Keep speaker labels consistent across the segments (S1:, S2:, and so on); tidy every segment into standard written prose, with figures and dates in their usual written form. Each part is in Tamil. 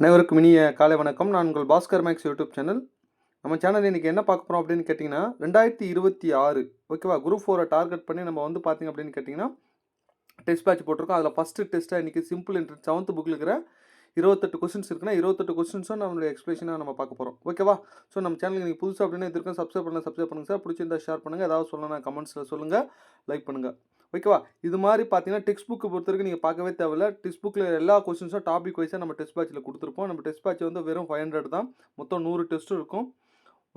S1: அனைவருக்கும் இனிய காலை வணக்கம். நான் உங்கள் பாஸ்கர் மேக்ஸ் யூடியூப் சேனல். நம்ம சேனல் இன்றைக்கி என்ன பார்க்க போகிறோம் அப்படின்னு கேட்டிங்கன்னா 2026 ஓகேவா, குரூப் 4 டார்கெட் பண்ணி நம்ம வந்து பார்த்திங்க அப்படின்னு கேட்டிங்கன்னா டெஸ்ட் பேட்ச் போட்டிருக்கோம். அதில் ஃபஸ்ட்டு டெஸ்ட்டாக இன்றைக்கி சிம்பிள் இன்ட்ரெஸ்ட் 7th புக்கில் இருக்கிற 28 கொஸ்டின்ஸ் இருக்குன்னா 28 கொஸ்டின்ஸும் நம்மளுடைய எக்ஸ்பிளேஷனாக நம்ம பார்க்க போகிறோம். ஓகேவா? ஸோ நம்ம சேனலுக்கு நீங்கள் புதுசாக அப்படின்னு இருக்கும் சப்ஸ்கிரைப் பண்ணுங்கள் சார். பிடிச்சிருந்தா ஷேர் பண்ணுங்கள். ஏதாவது சொல்லணும் கமெண்ட்ஸில் சொல்லுங்கள், லைக் பண்ணுங்கள். ஓகேவா? இது மாதிரி பார்த்தீங்கன்னா டெக்ஸ்ட் புக்கு பொறுத்த வரைக்கும் நீங்கள் பார்க்கவே தேவையில்ல. டெக்ஸ்ட் புக்கில் எல்லா கொஸ்டின்ஸும் டாபிக் வைஸாக நம்ம டெஸ்ட் பேட்சில் கொடுத்துருப்போம். நம்ம டெஸ்ட் பேட்ச் வந்து வெறும் 500 தான். மொத்தம் 100 டெஸ்ட்டும் இருக்கும்.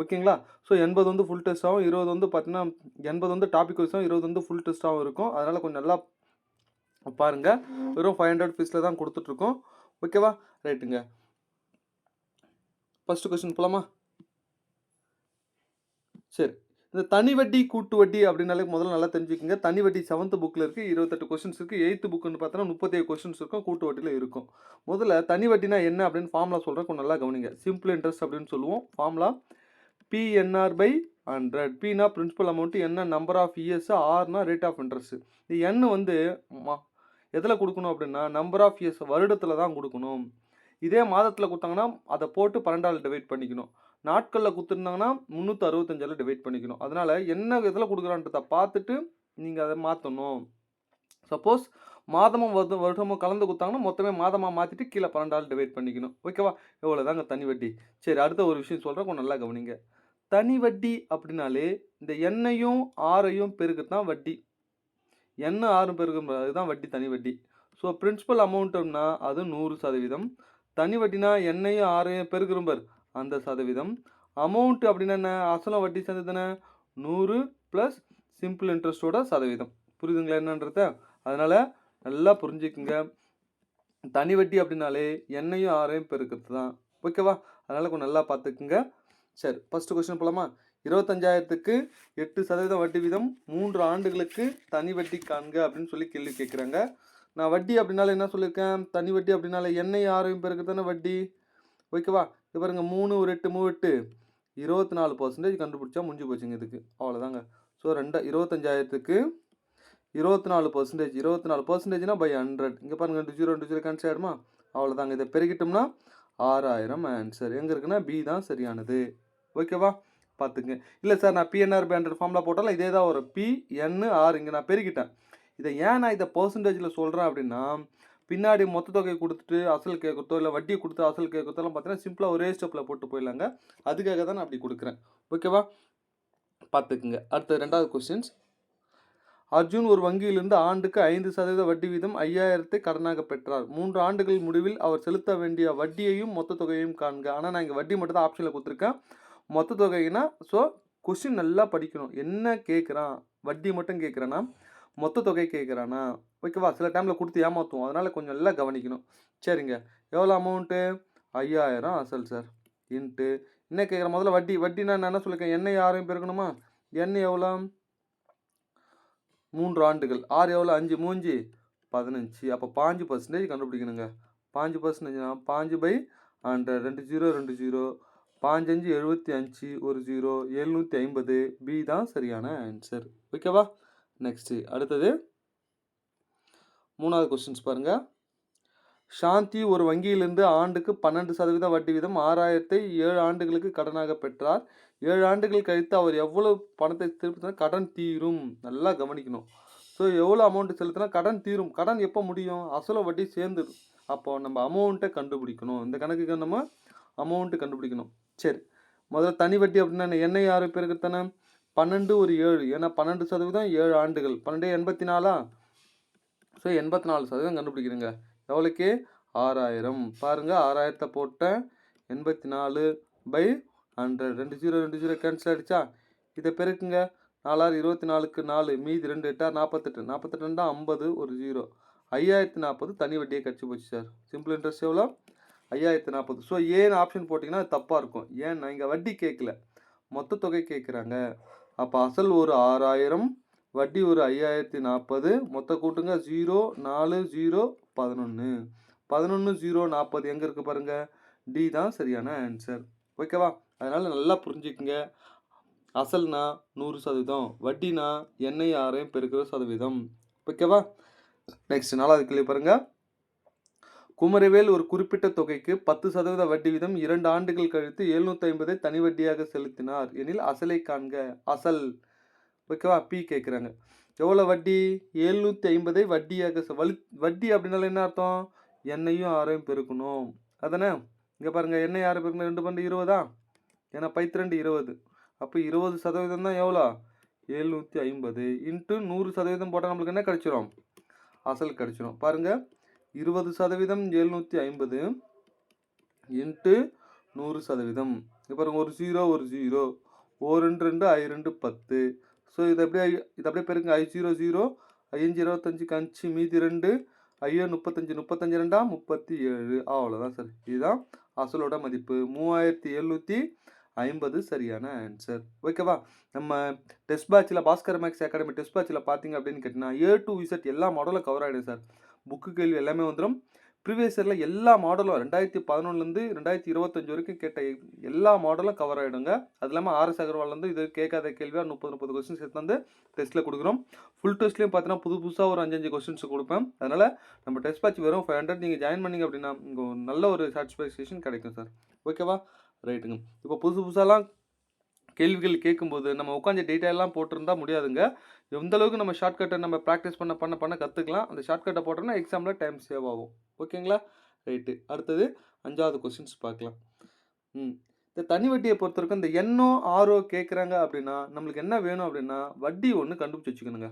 S1: ஓகேங்களா? ஸோ 80 வந்து ஃபுல் டெஸ்ட்டாகவும் 20 வந்து பார்த்தீங்கன்னா 80 வந்து டாபிக் வைஸாகவும் 20 வந்து ஃபுல் டெஸ்ட்டாகவும் இருக்கும். அதனால் கொஞ்சம் நல்லா பாருங்கள். வெறும் 500 ஃபீஸில் தான் கொடுத்துட்ருக்கோம். ஓகேவா? ரைட்டுங்க. ஃபஸ்ட்டு கொஸ்டின் போகலாமா? சரி, இந்த தனி வட்டி கூட்டு வட்டி அப்படின்னாலே முதல்ல நல்லா தெரிஞ்சுக்கோங்க. தனி வட்டி 7th புக்கில் இருக்குது, 28 கொஸ்டின்ஸ் இருக்குது. 8th புக்குன்னு பார்த்தோன்னா 37 கொஸ்டின்ஸ் இருக்கும், கூட்டு வட்டியில் இருக்கும். முதல்ல தனி வட்டினா என்ன அப்படின்னு ஃபார்முலா சொல்கிறேன், கொஞ்சம் நல்லா கவனிங்க. சிம்பிள் இன்ட்ரெஸ்ட் அப்படின்னு சொல்லுவோம். Formula PNR/100. Pனா பிரின்சிபல் அமௌண்ட், என்ன நம்பர் ஆஃப் இயர்ஸ், ஆர்னா ரேட் ஆஃப் இன்ட்ரெஸ்ட். இது எண் வந்து எதில் கொடுக்கணும் அப்படின்னா நம்பர் ஆஃப் இயர்ஸ் வருடத்தில் தான் கொடுக்கணும். இதே மாதத்தில் கொடுத்தாங்கன்னா அதை போட்டு 12ஆல் டிவைட் பண்ணிக்கணும். நாட்களில் கொடுத்துருந்தாங்கன்னா 365 டிவைட் பண்ணிக்கணும். அதனால் என்ன இதில் கொடுக்குறான்றதை பார்த்துட்டு நீங்கள் அதை மாற்றணும். சப்போஸ் மாதமும் வருடமும் கலந்து கொடுத்தாங்கன்னா மொத்தமே மாதமாக மாற்றிட்டு கீழே 12ஆல் டிவைட் பண்ணிக்கணும். ஓகேவா? எவ்வளோ தாங்க தனி வட்டி. சரி, அடுத்த ஒரு விஷயம் சொல்கிறேன், கொஞ்சம் நல்லா கவனிங்க. தனி வட்டி அப்படின்னாலே இந்த எண்ணையும் ஆறையும் பெருக்கிறது தான் வட்டி. என்ன 6 பெருக்கும் அதுதான் வட்டி, தனி வட்டி. ஸோ பிரின்சிபல் அமௌண்ட்டுன்னா அது 100%. தனி வட்டினா எண்ணையும் ஆறையும் பெருக்கிறோம் பார், அந்த சதவீதம். அமௌண்ட் அப்படின்னா என்ன, அசலும் வட்டி சேர்ந்து தானே 100 + சிம்பிள் இன்ட்ரெஸ்ட்டோட சதவீதம். புரியுதுங்களா என்னன்றத? அதனால் நல்லா புரிஞ்சுக்குங்க. தனி வட்டி அப்படின்னாலே எண்ணையும் ஆறையும் பெருக்கிறது தான். ஓகேவா? அதனால் கொஞ்சம் நல்லா பார்த்துக்குங்க. சரி, ஃபஸ்ட்டு கொஸ்டின் போகலாமா? 25,000க்கு 8% வட்டி வீதம் 3 ஆண்டுகளுக்கு தனி வட்டி காண்க அப்படின்னு சொல்லி கேள்வி கேட்குறாங்க. நான் வட்டி அப்படின்னால என்ன சொல்லியிருக்கேன், தனி வட்டி அப்படின்னால எண்ணெய் ஆரோக்கியம் பேருக்கு தானே வட்டி. ஓகேவா? இது பாருங்க, 3 ஒரு 8 3 24% கண்டுபிடிச்சா முடிஞ்சு போச்சுங்க. இதுக்கு அவ்வளோதாங்க. ஸோ 25,000க்கு 24%. 24%னா பை 100. இங்கே பாருங்கள், 2 0 2 0 கேன்சல் ஆகிடுமா? அவ்வளோதாங்க. இதை பெருகிட்டோம்னா 6,000 ஆன்சர். எங்கே இருக்குன்னா பி தான் சரியானது. ஓகேவா? பார்த்துங்க. இல்லை சார், நான் PNR/100 ஃபார்முலா போட்டாலும் இதே தான் வரும். PNR இங்கே நான் பெருக்கிட்டேன். இதை ஏன் நான் இதை பர்சன்டேஜில் சொல்கிறேன் அப்படின்னா, பின்னாடி மொத்த தொகை கொடுத்துட்டு அசல் கேட்குறதோ இல்லை வட்டியை கொடுத்து அசல் கேட்குறதெல்லாம் பார்த்தீங்கன்னா சிம்பிளாக ஒரே ஸ்டெப்பில் போட்டு போயிடலாங்க. அதுக்காக தான் நான் அப்படி கொடுக்குறேன். ஓகேவா? பார்த்துக்குங்க. அடுத்த 2வது கொஸ்டின்ஸ். அர்ஜுன் ஒரு வங்கியிலிருந்து ஆண்டுக்கு 5% வட்டி வீதம் 5,000 கடனாக பெற்றார். 3 ஆண்டுகள் முடிவில் அவர் செலுத்த வேண்டிய வட்டியையும் மொத்த தொகையையும் காண்க. ஆனால் நான் இங்கே வட்டி மட்டும் தான் ஆப்ஷனில் கொடுத்துருக்கேன். மொத்த தொகைனா ஸோ கொஸ்டின் நல்லா படிக்கணும். என்ன கேட்குறான், வட்டி மட்டும் கேட்குறானா மொத்த தொகை கேட்குறானா? ஓகேவா? சில டைமில் கொடுத்து ஏமாற்றுவோம். அதனால் கொஞ்சம் நல்லா கவனிக்கணும். சரிங்க, எவ்வளோ அமௌண்ட்டு? 5,000 அசல் சார். இன்ட்டு என்ன கேட்குறேன், முதல்ல வட்டி. வட்டினா நான் என்ன சொல்லியிருக்கேன், எண்ணெய் 6 பெருக்கணுமா? எண்ணெய் எவ்வளோ? 3 ஆண்டுகள். 6 எவ்வளோ? 5 3 15. அப்போ 5% கண்டுபிடிக்கணுங்க. 5%னா 5/100. 2 0 2 0 5 5 75 ஒரு 0 750. பி தான் சரியான ஆன்சர். ஓகேவா? நெக்ஸ்ட்டு அடுத்தது 3வது கொஸ்டின்ஸ் பாருங்கள். சாந்தி ஒரு வங்கியிலிருந்து ஆண்டுக்கு 12% வட்டி வீதம் 6,000 7 ஆண்டுகளுக்கு கடனாக பெற்றார். 7 ஆண்டுகள் கழித்து அவர் எவ்வளவு பணத்தை திருப்பினா கடன் தீரும்? நல்லா கவனிக்கணும். ஸோ எவ்வளோ அமௌண்ட் செலுத்தினா கடன் தீரும்? கடன் எப்போ முடியும்? அசலும் வட்டி சேர்ந்துடும். அப்போ நம்ம அமௌண்ட்டை கண்டுபிடிக்கணும். இந்த கணக்குக்கு நம்ம அமௌண்ட்டு கண்டுபிடிக்கணும். சரி, முதல்ல தனி வட்டி அப்படின்னா எண்ணெய் 6 பேருக்கு தானே 12 ஒரு 7. ஏன்னா 12% 7 ஆண்டுகள். 12 84. ஸோ 84% கண்டுபிடிக்கிறேங்க. எவ்வளோக்கு? 6,000. பாருங்கள், 6,000 போட்டேன். 84/100. 2 0 2 0 கேன்சல் ஆகிடுச்சா? இதை பெருக்குங்க. 4 24க்கு 4 மீதி 2 8 48. 48 50 ஒரு 0 5,040 தனி வட்டியை கட்சி போச்சு சார். சிம்பிள் இன்ட்ரெஸ்ட் எவ்வளோ? 5,040. ஸோ ஏன்னு ஆப்ஷன் போட்டிங்கன்னா அது தப்பாக இருக்கும். ஏன்னா இங்கே வட்டி கேட்கல, மொத்த தொகை கேட்குறாங்க. அப்போ அசல் ஒரு 6,000, வட்டி ஒரு 5,040. மொத்த கூட்டுங்க 0 4 0 11. 11 0 40 எங்கே இருக்குது பாருங்கள். டி தான் சரியான ஆன்சர். ஓகேவா? அதனால் நல்லா புரிஞ்சுக்குங்க. அசல்னா 100%, வட்டினா எண்ணெய் 6 பெருக்கிற சதவீதம். ஓகேவா? நெக்ஸ்ட் 4வது கேள்வி பாருங்கள். குமரவேல் ஒரு குறிப்பிட்ட தொகைக்கு 10% வட்டி வீதம் 2 ஆண்டுகள் கழித்து 750 தனி வட்டியாக செலுத்தினார் எனில் அசலை காண்க. அசல் ஓகேவா, பி கேட்குறாங்க. எவ்வளோ வட்டி? 750 வட்டியாக வட்டி அப்படின்னால என்ன அர்த்தம்? எண்ணையும் ஆறையும் பெருக்கணும் அதானே. இங்கே பாருங்கள், எண்ணெய் 6 பெருக்கணும் 2 பண்டு 20, ஏன்னா 2 20. அப்போ 20% தான் எவ்வளோ? 750 இன்ட்டு 100% போட்டால் நம்மளுக்கு என்ன கிடச்சிரும்? அசல் கிடச்சிரும். பாருங்கள், 20% 750 இன்ட்டு 100%. இப்போ பாருங்கள், ஒரு 0 ஒரு 0, 2 2 I 2 10. ஸோ இது அப்படியே பெருங்க. I 0 0, 5 25 5 மீதி 2, ஐயோ 35 35 2 37. அவ்வளோதான் சார். இதுதான் அசலோட மதிப்பு 3750 சரியான ஆன்சர். ஓகேவா. நம்ம டெஸ்ட் பேட்சில் பாஸ்கர் மேக்ஸ் அகாடமி டெஸ்ட் பேட்சில் பார்த்தீங்க அப்படின்னு கேட்டிங்கன்னா A to Z எல்லா மாடலும் கவர் ஆகிடும் சார். புக்கு கேள்வி எல்லாமே வந்துடும். ப்ரீவியஸ் இயரில் எல்லா மாடலும் 2011லேருந்து 2025 வரைக்கும் கேட்ட எல்லா மாடலும் கவர் ஆகிடுங்க. அது இல்லாமல் RS அகர்வால்லேருந்து இது கேட்காத கேள்வியாக 30 கொஸ்டின்ஸ் எடுத்து வந்து டெஸ்ட்டில் கொடுக்குறோம். ஃபுல் டெஸ்ட்லேயும் பார்த்தீங்கன்னா புதுசாக ஒரு 5 கொஸ்டின்ஸ் கொடுப்பேன். அதனால் நம்ம டெஸ்ட் பேட்ச் வெறும் 500 நீங்கள் ஜாயின் பண்ணிங்க அப்படின்னா உங்கள் நல்ல ஒரு சாட்டிஸ்ஃபேக்ஷன் கிடைக்கும் சார். ஓகேவா, ரைட்டுங்க. இப்போ புதுசாலாம் கேள்விகள் கேட்கும்போது நம்ம உட்காந்து டீட்டெயிலாம் போட்டிருந்தா முடியாதுங்க. எந்த அளவுக்கு நம்ம ஷார்ட்கட்டை நம்ம ப்ராக்டிஸ் பண்ண கற்றுக்கலாம். அந்த ஷார்ட்கட்டை போட்டோம்னா எக்ஸாமில் டைம் சேவ் ஆகும். ஓகேங்களா, ரைட்டு. அடுத்தது 5வது கொஸ்டின்ஸ் பார்க்கலாம். இந்த தனி வட்டியை பொறுத்த வரைக்கும் இந்த எண்ணோ ஆரோ கேட்குறாங்க அப்படின்னா நம்மளுக்கு என்ன வேணும் அப்படின்னா வட்டி ஒன்று கண்டுபிடிச்சி வச்சுக்கணுங்க.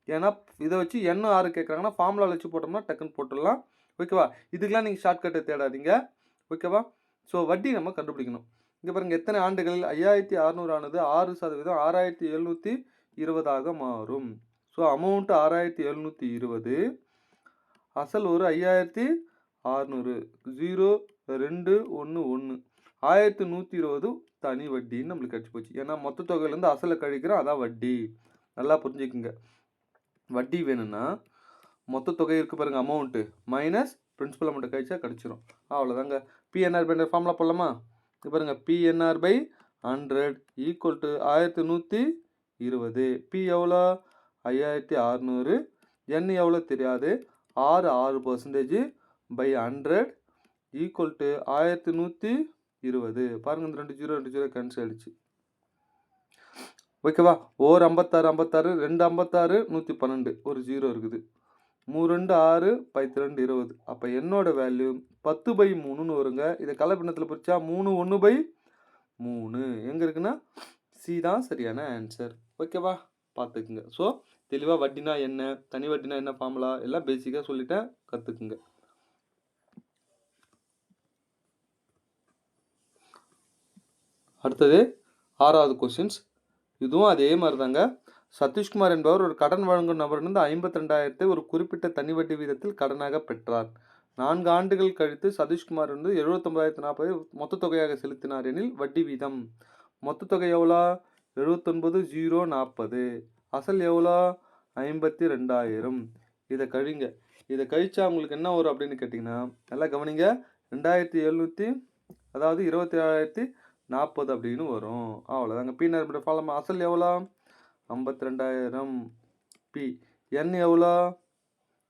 S1: ஏன்னா இதை வச்சு எண்ணோ ஆறு கேட்குறாங்கன்னா ஃபார்முலா வச்சு போட்டோம்னா டக்குன்னு போட்டுடலாம். ஓகேவா, இதுக்கெலாம் நீங்கள் ஷார்ட்கட்டை தேடாதீங்க. ஓகேவா, ஸோ வட்டி நம்ம கண்டுபிடிக்கணும். இங்கே பாருங்கள், எத்தனை ஆண்டுகளில் 5600 ஆனது 6% 6720 மாறும். ஸோ அமௌண்ட்டு 6720, அசல் ஒரு 5600, 0 2 1 1, 1120 தனி வட்டின்னு நம்மளுக்கு கிடச்சி போச்சு. ஏன்னா மொத்த தொகையிலேருந்து அசலை கழிக்கிறோம், அதான் வட்டி. நல்லா புரிஞ்சுக்குங்க. வட்டி வேணும்னா மொத்த தொகை இருக்குது பாருங்கள், அமௌண்ட்டு மைனஸ் பிரின்சிபல் அமௌண்ட்டை கழிச்சா கிடச்சிரும். அவ்வளோதாங்க. பிஎன்ஆர் பை ஃபார்முலா போடலாமா? இது பாருங்கள், PNR by 100 equal to 1120. P எவ்வளோ? 5600. என் எவ்வளோ தெரியாது. 6% பை 100 ஈக்குவல் டு 1120. பாருங்கள், இந்த 2 0 கேன்சல் ஆகிடுச்சு. ஓகேவா, ஓர் 56 56, 2 56, 112, ஒரு 0 இருக்குது. 3 2 6, 12 20. அப்போ என்னோட வேல்யூ 10/3ன்னு வருங்க. இதை கலப்பினத்தில் பிரிச்சா 3 1/3 எங்கே இருக்குன்னா சி தான் சரியான ஆன்சர். ஓகேவா, பார்த்துக்குங்க. ஸோ தெளிவாக வட்டினா என்ன, தனி வட்டினா என்ன, ஃபார்முலா எல்லாம் பேசிக்காக சொல்லிட்டேன், கற்றுக்குங்க. அடுத்தது 6வது கொஸ்டின்ஸ். இதுவும் அதே மாதிரி தாங்க. சதீஷ்குமார் என்பவர் ஒரு கடன் வழங்கும் நபரிலிருந்து 52,000 ஒரு குறிப்பிட்ட தனி வட்டி வீதத்தில் கடனாக பெற்றார். 4 ஆண்டுகள் கழித்து சதீஷ்குமார் 79,040 மொத்த தொகையாக செலுத்தினார் எனில் வட்டி வீதம். மொத்த தொகை எவ்வளோ? 79,040. அசல் எவ்வளோ? 52,000. இதை கழிங்க. இதை கழிச்சா உங்களுக்கு என்ன வரும் அப்படின்னு கேட்டிங்கன்னா, நல்லா கவனிங்க, 2700, அதாவது 27,040 அப்படின்னு வரும். அவ்வளோதாங்க. பின்னர் ஃபாலோ அசல் எவ்வளோ? 52,000. பி என் எவ்வளோ?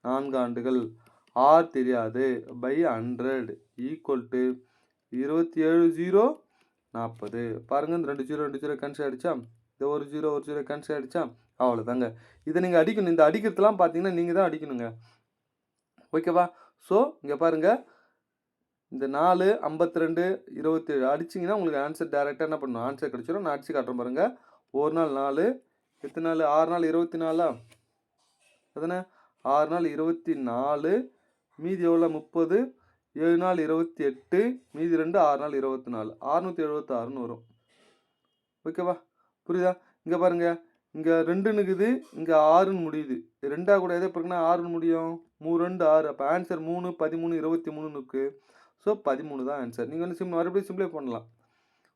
S1: 4 ஆண்டுகள். ஆர் தெரியாது. By 100 equal to 27,040. பாருங்கள், இந்த 2 0 கேன்சல் ஆகிடுச்சா? இந்த ஒரு 0 கேன்சல் ஆகிடுச்சா? அவ்வளோதாங்க. இதை நீங்கள் அடிக்கணும். இந்த அடிக்கிறதுலாம் பார்த்தீங்கன்னா நீங்கள் தான் அடிக்கணுங்க. ஓகேவா. ஸோ இங்கே பாருங்கள், இந்த 4 52 27 அடிச்சிங்கன்னா உங்களுக்கு ஆன்சர் டேரெக்டாக என்ன பண்ணணும், ஆன்சர் கிடச்சிடும். நான் அடிச்சு காட்டுறேன் பாருங்கள். ஒரு நாள் 4, எத்தனை நாள்? 6 நாள் 24. அதானே, 6 நாள் 24, மீதி எவ்வளோ? 30, 7 நாள் 28, மீதி 2, 6 நாள் 24, 676ன்னு வரும். ஓகேவா, புரியுதா? இங்கே பாருங்கள், இங்கே 2ன்னு இருக்குது, இங்கே 6ன்னு முடியுது. 2 கூட எதை பிறகுனா 6ன்னு முடியும். 3 2 6. அப்போ ஆன்சர் 3 13 23 இருக்குது. ஸோ 13 தான் ஆன்சர். நீங்கள் வந்து மறுபடியும் சிம்பிளை பண்ணலாம்.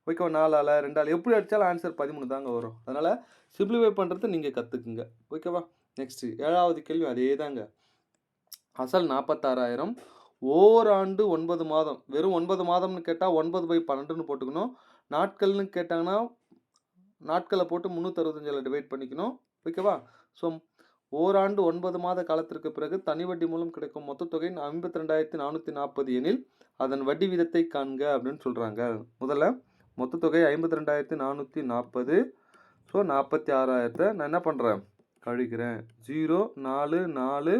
S1: ஓகேவா, 4 ஆல் 2 ஆல் எப்படி அடித்தாலும் ஆன்சர் 13 தாங்க வரும். அதனால் சிம்பிளிஃபை பண்ணுறது நீங்கள் கற்றுக்குங்க. ஓகேவா. நெக்ஸ்ட்டு 7வது கேள்வி அதே தாங்க. அசல் 46,000, ஓராண்டு 9 மாதம். வெறும் 9 மாதம்னு கேட்டால் 9/12ன்னு போட்டுக்கணும். நாட்கள்னு கேட்டாங்கன்னா நாட்களை போட்டு 365 டிவைட் பண்ணிக்கணும். ஓகேவா. ஸோ ஓராண்டு 9 மாத காலத்திற்கு பிறகு தனி வட்டி மூலம் கிடைக்கும் மொத்த தொகை 52,440 எனில் அதன் வட்டி வீதத்தை காண்க அப்படின்னு சொல்றாங்க. முதல்ல மொத்த தொகை 52,440. ஸோ 46,000 நான் என்ன பண்றேன், கழிக்கிறேன். 0 4 4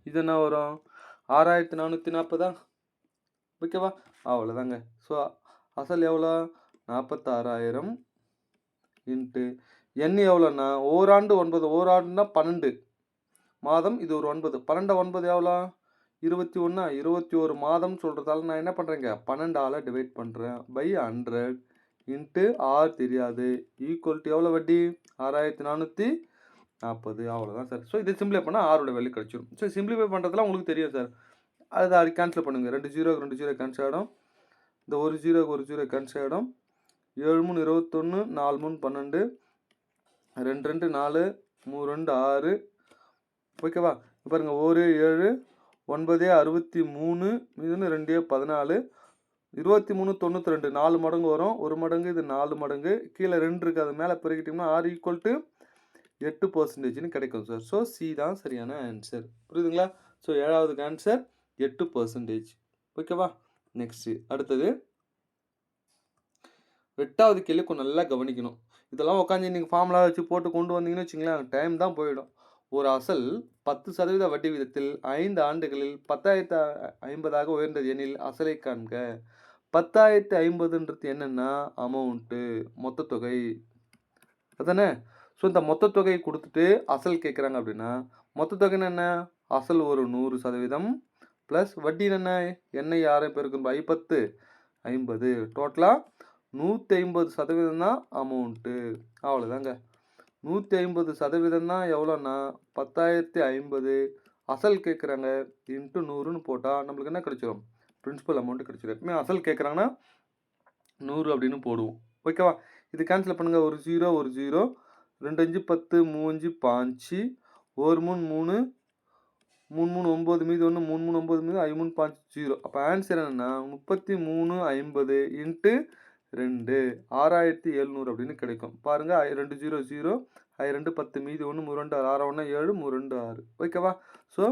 S1: இது என்ன வரும், 6,440. ஓகேவா, அவ்வளோதாங்க. ஸோ அசல் எவ்வளோ, 46,000 இன்ட்டு எண் எவ்வளோன்னா ஓராண்டு 9, ஓராண்டுனா 12 மாதம், இது ஒரு 9, 12 9 எவ்வளோ 21, 21 மாதம் சொல்கிறதால நான் என்ன பண்ணுறேங்க 12ஆல் டிவைட் பண்ணுறேன் பை 100 இன்ட்டு ஆர் தெரியாது ஈக்குவல் டு எவ்வளோ வட்டி 6,440. அவ்வளோதான் சார். ஸோ இதை சிம்பிளை பண்ணால் ஆரோட வேல்யூ கிடச்சிடும். ஸோ சிம்பிளிஃபை பண்ணுறதுலாம் உங்களுக்கு தெரியும் சார். அதை கேன்சல் பண்ணுங்கள். 2 0க்கு 2 0 கேன்சல் ஆகிடும். இந்த 1 0க்கு 1 0 கேன்சல் ஆகிடும். 7 3 21, 4 3 12, 2 2 4, 3 2 6. ஓகேவா, பாருங்கள் 1 7 9 63, மீது 2 14, 23 92, 4 மடங்கு வரும். 1 மடங்கு, இது 4 மடங்கு, கீழே 2 இருக்குது, அது மேலே பெருக்கிட்டோம்னா ஆர் ஈக்குவல் டு 8% கிடைக்கும் சார். ஸோ சி தான் சரியான ஆன்சர். புரியுதுங்களா? ஸோ 7வது ஆன்சர் 8%. ஓகேவா, நெக்ஸ்ட்டு அடுத்தது 8வது கேள்வி கொஞ்சம் நல்லா கவனிக்கணும். இதெல்லாம் உட்காந்து நீங்கள் ஃபார்முலா வச்சு போட்டு கொண்டு வந்தீங்கன்னு வச்சுங்களேன், டைம் தான் போயிடும். ஒரு அசல் 10% வட்டி விதத்தில் 5 ஆண்டுகளில் 10,050 உயர்ந்தது எனில் அசலை காண்க. 10,050 என்னன்னா அமௌண்ட்டு, மொத்த தொகை அதானே. ஸோ இந்த மொத்த தொகையை கொடுத்துட்டு அசல் கேட்குறாங்க அப்படின்னா மொத்த தொகைன்னு என்ன, அசல் ஒரு 100% ப்ளஸ் வட்டி என்ன யாரும் பேருக்கு 10 50, டோட்டலாக 150% தான் அமௌண்ட்டு. அவ்வளோதாங்க. 150% தான் எவ்வளோன்னா 10,050. அசல் கேட்குறாங்க இன்ட்டு 100ன்னு போட்டால் நம்மளுக்கு என்ன கிடச்சிடும், பிரின்சிபல் அமௌண்ட்டு கிடச்சிடும். எப்பவுமே அசல் கேட்குறாங்கன்னா 100 அப்படின்னு போடுவோம். ஓகேவா, இது கேன்சல் பண்ணுங்கள். ஒரு 0 ஒரு 0, 2 5 10, 3 5 1 3 3 3 3 9 மீது 1 3 3 9 மீது 5 3 5 0. அப்போ ஆன்சர் என்னென்னா 3350 இன்ட்டு 2 6,700 அப்படின்னு கிடைக்கும். பாருங்கள் 2 0 0, 2 10 மீதி 1 3 2 6 1 7 3 2 6. ஓகேவா, ஸோ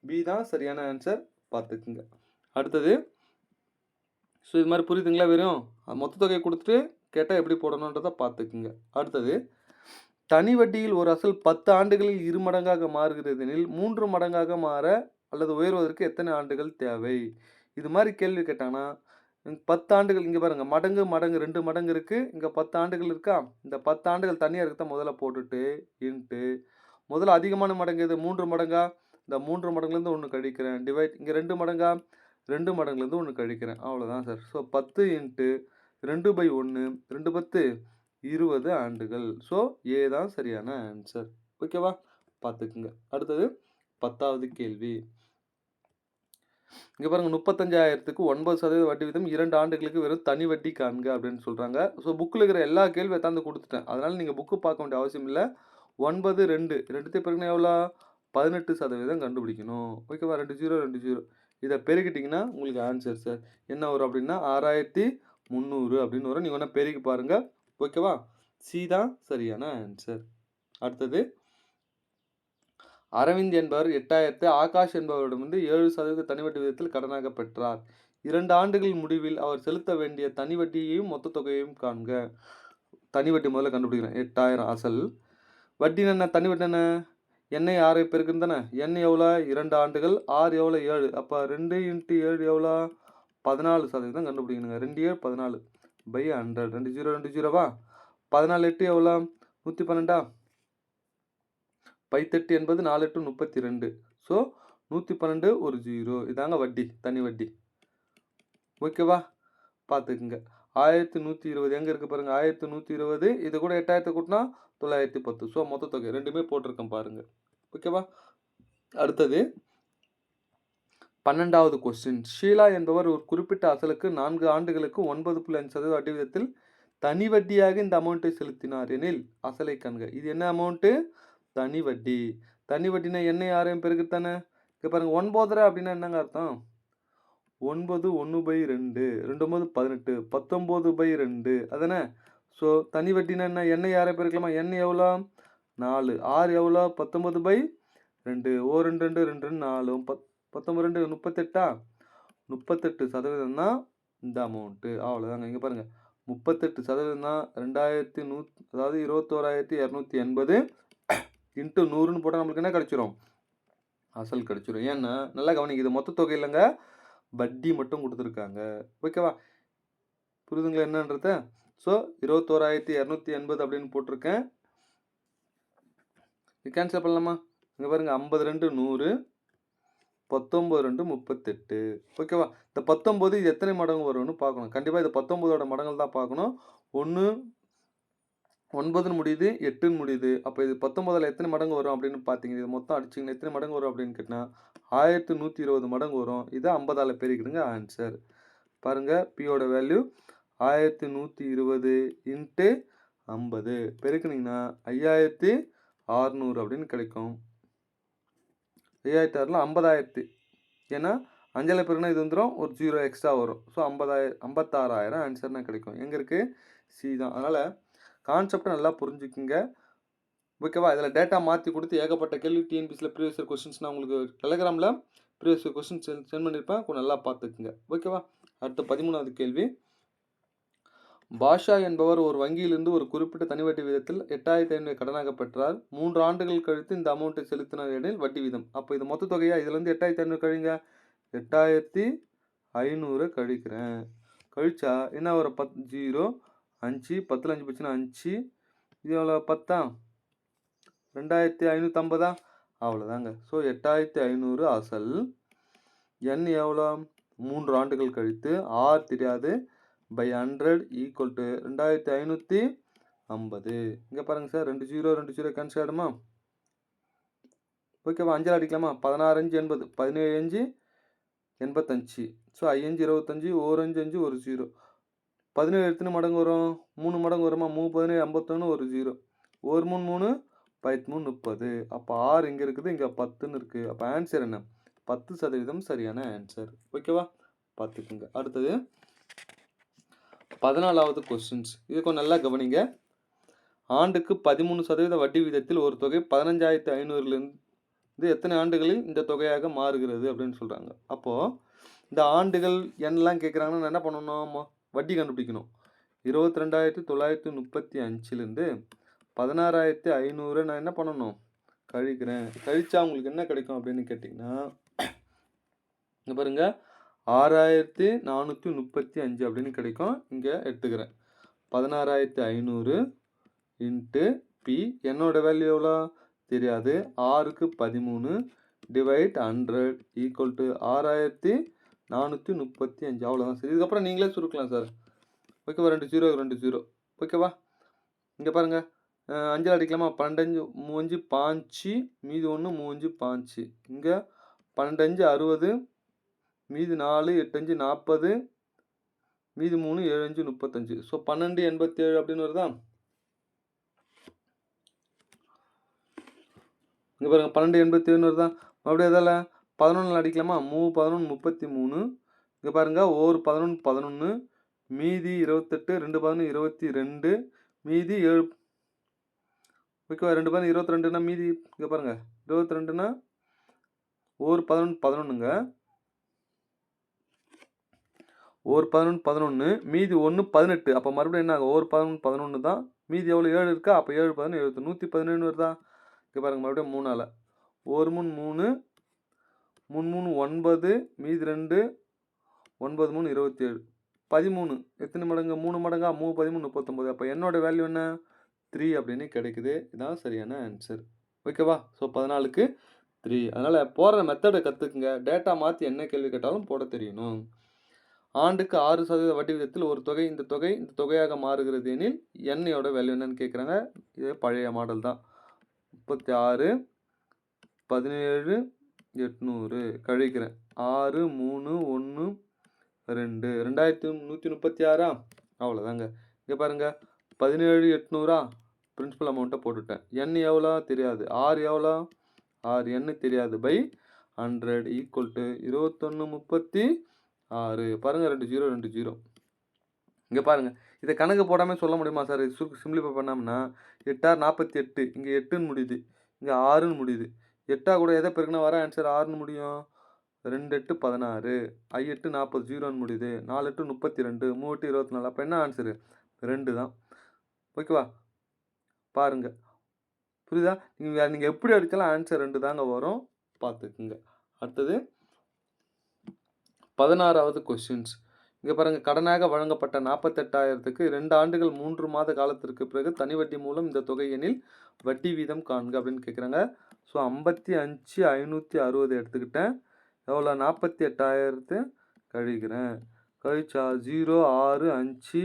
S1: பி தான் சரியான ஆன்சர், பார்த்துக்குங்க. அடுத்தது ஸோ இது மாதிரி புரியுதுங்களா, வெறும் மொத்த தொகையை கொடுத்துட்டு கேட்டால் எப்படி போடணுன்றதை பார்த்துக்குங்க. அடுத்தது தனி வட்டியில் ஒரு அசல் 10 ஆண்டுகளில் 2 மடங்காக மாறுகிறது எனில் 3 மடங்காக மாற அல்லது உயர்வதற்கு எத்தனை ஆண்டுகள் தேவை. இது மாதிரி கேள்வி கேட்டாங்கன்னா 10 ஆண்டுகள், இங்கே பாருங்கள் மடங்கு மடங்கு 2 மடங்கு இருக்குது, இங்கே 10 ஆண்டுகள் இருக்கா, இந்த 10 ஆண்டுகள் தனியாக இருக்கிறத முதல்ல போட்டுட்டு இன்ட்டு முதல்ல அதிகமான மடங்கு இது 3 மடங்கா, இந்த 3 மடங்குலேருந்து ஒன்று கழிக்கிறேன் டிவைட், இங்கே 2 மடங்கா 2 மடங்குலேருந்து ஒன்று கழிக்கிறேன். அவ்வளோதான் சார். ஸோ 10 இன்ட்டு 2/1, 2 10 20 ஆண்டுகள். ஸோ ஏ தான் சரியான ஆன்சர். ஓகேவா, பார்த்துக்குங்க. அடுத்தது 10வது கேள்வி. இங்கே பாருங்கள் 35,000க்கு 9% வட்டி வீதம் 2 ஆண்டுகளுக்கு வெறும் தனி வட்டி காண்க அப்படின்னு சொல்கிறாங்க. ஸோ புக்கில் இருக்கிற எல்லா கேள்வி எத்தாந்து கொடுத்துட்டேன், அதனால் நீங்கள் புக்கு பார்க்க வேண்டிய அவசியம் இல்லை. 9 2 2 பிறகு எவ்வளோ 18% கண்டுபிடிக்கணும். ஓகேவா, 2 0 2 0 இதை பெருக்கிட்டிங்கன்னா உங்களுக்கு ஆன்சர் சார் என்ன வரும் அப்படின்னா 6,300 அப்படின்னு வரும். நீங்கள் வேணால் பெருக்கி பாருங்கள். ஓகேவா, சி தான் சரியான ஆன்சர். அடுத்தது அரவிந்த் என்பவர் 8,000 ஆகாஷ் என்பவரிடமிருந்து 7% தனி வட்டி விதத்தில் கடனாக பெற்றார். 2 ஆண்டுகள் முடிவில் அவர் செலுத்த வேண்டிய தனி வட்டியையும் மொத்த தொகையையும் காண்க. தனி வட்டி முதல்ல கண்டுபிடிக்கிறேன். 8,000 அசல், வட்டி என்ன, தனி வட்டி என்ன 6 பேருக்கு தானே, என்ன எவ்வளோ 2 ஆண்டுகள், 6 எவ்வளோ 7, அப்போ 2 × 7 எவ்வளோ 14% கண்டுபிடிக்கணுங்க. 2 7 14 பை 100. 2 0 2 0வா, 14 8 எவ்வளோ 112. 8 என்பது 4 8 32. ஸோ 112 ஒரு 0, இதாங்க வட்டி, தனி வட்டி. ஓகேவா, பார்த்துக்குங்க. 1120 எங்கே இருக்குது பாருங்கள், 1120, இது கூட 8,000 கூட்டினா 910. ஸோ மொத்த தொகை ரெண்டுமே போட்டிருக்கேன் பாருங்கள். ஓகேவா, அடுத்தது 12வது கொஸ்டின். ஷீலா என்பவர் ஒரு குறிப்பிட்ட அசலுக்கு 4 ஆண்டுகளுக்கு 9.5% வட்டி விதத்தில் தனி வட்டியாக இந்த அமௌண்ட்டை செலுத்தினார் எனில் அசலை காண்க. இது என்ன அமௌண்ட்டு, தனி வட்டி. தனி வட்டினா என்ன யாரையும் பெருக்கு தானே. இங்கே பாருங்கள் 9 அப்படின்னா என்னங்க அர்த்தம், 9 1/2, 2 9 18, 19/2 அதானே. ஸோ தனி வட்டினா என்ன, யாரை பெருக்கலாமா, எவ்வளோ 4 ஆர் எவ்வளோ 19/2 ஓ 2 2 2 2 4 19 2 38 38% தான் இந்த அமௌண்ட்டு. அவ்வளோதாங்க. இங்கே பாருங்கள் 38% தான் 2100, அதாவது 21,280 இன்ட்டு 100ன்னு போட்டால் நம்மளுக்கு என்ன கிடச்சிரும்? அசல் கிடச்சிரும். ஏன்னா நல்லா கவனிங்க, இது மொத்த தொகை இல்லைங்க, வட்டி மட்டும் கொடுத்துருக்காங்க. ஓகேவா? புரியுதுங்களா என்னன்றத? ஸோ 21,280 அப்படின்னு போட்டிருக்கேன். கேன்சல் பண்ணலாமா? இங்கே பாருங்கள் 52 100 19 2 38. ஓகேவா? இந்த 19 இது எத்தனை மடங்கு வரும்னு பார்க்கணும். கண்டிப்பாக இது 19ஓட மடங்கள் தான் பார்க்கணும். 1 9ன்னு முடியுது, 8ன்னு முடியுது. அப்போ இது 19ல் எத்தனை மடங்கு வரும் அப்படின்னு பார்த்தீங்கன்னா, இது மொத்தம் அடிச்சிங்கன்னா எத்தனை மடங்கு வரும் அப்படின்னு கேட்டால் 1120 மடங்கு வரும். இதை 50ஆல் பெருக்கிடுங்க, ஆன்சர். பாருங்கள், பியோட வேல்யூ 1120 இன்ட்டு 50 பெருக்குனிங்கன்னா 5600 அப்படின்னு கிடைக்கும். 5600 50,000. ஏன்னா 5ஆல் பெருக்குனா இது வந்துடும், ஒரு 0 எக்ஸ்ட்ரா வரும். ஸோ 56,000 ஆன்சர்னா கிடைக்கும். எங்கே இருக்குது? சி தான். அதனால் கான்செப்டை நல்லா புரிஞ்சுக்குங்க. ஓகேவா? இதில் டேட்டா மாற்றி கொடுத்து ஏகப்பட்ட கேள்வி டிஎன்பிசியில் ப்ரீவியஸ் இயர் கொஸ்டின்ஸ் நான் உங்களுக்கு டெலகிராமில் ப்ரீவியஸ் இயர் கொஸ்டின் சென்ட் பண்ணியிருப்பேன். கொஞ்சம் நல்லா பார்த்துக்குங்க. ஓகேவா? அடுத்த 13வது கேள்வி. பாஷா என்பவர் ஒரு வங்கியிலிருந்து ஒரு குறிப்பிட்ட தனி வட்டி வீதத்தில் 8,500 கடனாக பெற்றார். 3 ஆண்டுகள் கழித்து இந்த அமௌண்ட்டை செலுத்தினார் எனில் வட்டி வீதம். அப்போ இது மொத்த தொகையா? இதுலேருந்து 8,500 கழிங்க. 8,500 கழிக்கிறேன். கழிச்சா என்ன ஒரு 0 5 10ல் 5 போச்சுன்னா 5. இது எவ்வளோ 10? 2,550. அவ்வளோதாங்க. ஸோ 8,500 அசல். என் எவ்வளோ? 3 ஆண்டுகள் கழித்து, ஆர் தெரியாது, பை 100 ஈக்குவல் டு 2,550. இங்கே பாருங்கள் சார், 2 0 2 0 கேன்சல் ஆகிடுமா? ஓகேவா? 5 அடிக்கலாமா? 16 5 80, 17 5 85. ஸோ 5 25, 1 5 5 ஒரு 0. 17 எத்தனை மடங்கு வரும்? 3 மடங்கு வருமா? 3 17 51 ஒரு 0. 1 3 3 13 30. அப்போ ஆர் இங்கே இருக்குது, இங்கே 10ன்னு இருக்குது. அப்போ ஆன்சர் என்ன? 10% சரியான ஆன்சர். ஓகேவா? பார்த்துக்குங்க. அடுத்தது 14வது கொஸ்டின்ஸ். இது கொஞ்சம் நல்லா கவனிங்க. ஆண்டுக்கு 13% வட்டி வீதத்தில் ஒரு தொகை 15,500லிருந்து எத்தனை ஆண்டுகளில் இந்த தொகையாக மாறுகிறது அப்படின்னு சொல்கிறாங்க. அப்போது இந்த ஆண்டுகள் என்னெல்லாம் கேட்குறாங்கன்னா நான் என்ன பண்ணணும்? வட்டி கண்டுபிடிக்கணும். 22,935லேருந்து 16,500 நான் என்ன பண்ணணும்? கழிக்கிறேன். கழிச்சா உங்களுக்கு என்ன கிடைக்கும் அப்படின்னு கேட்டிங்கன்னா, இங்கே பாருங்கள் 6,435 அப்படின்னு கிடைக்கும். இங்கே எடுத்துக்கிறேன் 16,500 இன்ட்டு பி. என்னோட வேல்யூ எவ்வளோ தெரியாது, 6க்கு 13 டிவைட் 100 ஈக்குவல் டு 6,435. அவ்வளோதான் சார். இதுக்கப்புறம் நீங்களே சுருக்கலாம் சார். ஓகேவா? 2 0 2 0. ஓகேவா? இங்கே பாருங்கள் 5 அடிக்கலாமா? 12 5 5 மீதி 1 3 5. இங்கே 12 60, மீதி 4 8 40, மீதி 3 7 35. ஸோ 1287 அப்படின்னு வருதா? இங்கே பாருங்கள் 1287 வருதா? மறுபடியும் எதால் 11 அடிக்கலாமா? 3 11 33. இங்கே பாருங்கள் 1 11 11, மீதி 28, 2 11 22, மீதி 7. ஓகேவா? 2 11 22னா மீதி இங்கே பாருங்கள் 22னா 1 11 11ங்க. 1 11 11, மீதி 1 18. அப்போ மறுபடியும் என்ன ஆகும்? 1 11 11 தான். மீதி எவ்வளோ? 7 இருக்கா? அப்போ 7 11 70, 117 வருதா? இங்கே பாருங்கள் மறுபடியும் 3ஆல் 1 3 3 3 3 9, மீதி 2 9 3 27. 13 எத்தனை மடங்கு? 3 மடங்கா? 3 13 39. அப்போ என்னோட வேல்யூ என்ன? 3 அப்படின்னு கிடைக்குது. இதான் சரியான ஆன்சர். ஓகேவா? ஸோ 14க்கு 3. அதனால் போடுற மெத்தடை கற்றுக்குங்க. டேட்டா மாற்றி என்ன கேள்வி கேட்டாலும் போட தெரியணும். ஆண்டுக்கு 6% வட்டி விதத்தில் ஒரு தொகை இந்த தொகையாக மாறுகிறது எனில் எண்ணையோட வேல்யூ என்னன்னு கேட்குறாங்க. இது பழைய மாடல் தான். 36 17 800 கழிக்கிறேன். 6 3 1 2 2136. அவ்வளோதாங்க. இங்கே பாருங்கள் 17 800 பிரின்சிபல் அமௌண்ட்டை போட்டுட்டேன். எண் எவ்வளோ தெரியாது, ஆர் எவ்வளோ, ஆர் எண்ணு தெரியாது, பை 100 ஈக்குவல் டு 21 36. பாருங்கள் 2 0 2 0. இங்கே பாருங்கள், இதை கணக்கு போடாமல் சொல்ல முடியுமா சார்? இது சிம்பிளிஃபை பண்ணோம்னா 8 48, இங்கே 8ன்னு முடியுது, இங்கே 6ன்னு முடியுது. 8 கூட எதை பெருக்குனா வர ஆன்சர் 6ன்னு முடியும். 2 8 16, 5 8 40, 0ன்னு முடியுது. 4 8 32, 3 8 24. அப்போ என்ன ஆன்சரு? 2 தான். ஓகேவா? பாருங்க. புரியுதா? நீங்கள் எப்படி அடித்தாலும் ஆன்சர் 2 தாங்க வரும். பார்த்துக்குங்க. அடுத்தது 16வது கொஸ்டின்ஸ். இங்கே பாருங்கள், கடனாக வழங்கப்பட்ட 48,000க்கு 2 ஆண்டுகள் 3 மாத காலத்திற்கு பிறகு தனி வட்டி மூலம் இந்த தொகை எனில் வட்டி வீதம் காண்க அப்படின்னு கேட்குறாங்க. ஸோ 55,560 எடுத்துக்கிட்டேன். எவ்வளோ? 48,000 கழிக்கிறேன். கழிச்சா 0 6 5.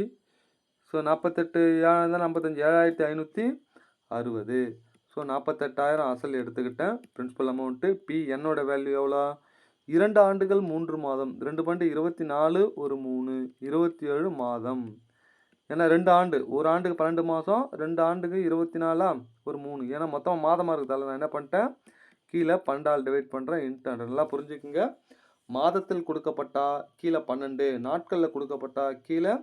S1: ஸோ 48 7 55, 7,560. ஸோ 48,000 அசல் எடுத்துக்கிட்டேன். Principal amount. பி என்னோட வேல்யூ எவ்வளோ? 2 ஆண்டுகள் 3 மாதம். 2 பண்டு 24, ஒரு 3, 27 மாதம். ஏன்னா 2 ஆண்டு, ஒரு ஆண்டுக்கு 12 மாதம், 2 ஆண்டுக்கு 24, ஒரு 3. ஏன்னா மொத்தம் மாதமாக இருக்குதால நான் என்ன பண்ணிட்டேன், கீழே 12 டிவைட் பண்ணுறேன். இன்ட்டு 100. நல்லா புரிஞ்சுக்குங்க. மாதத்தில் கொடுக்கப்பட்டா கீழே 12, நாட்களில் கொடுக்கப்பட்டா கீழே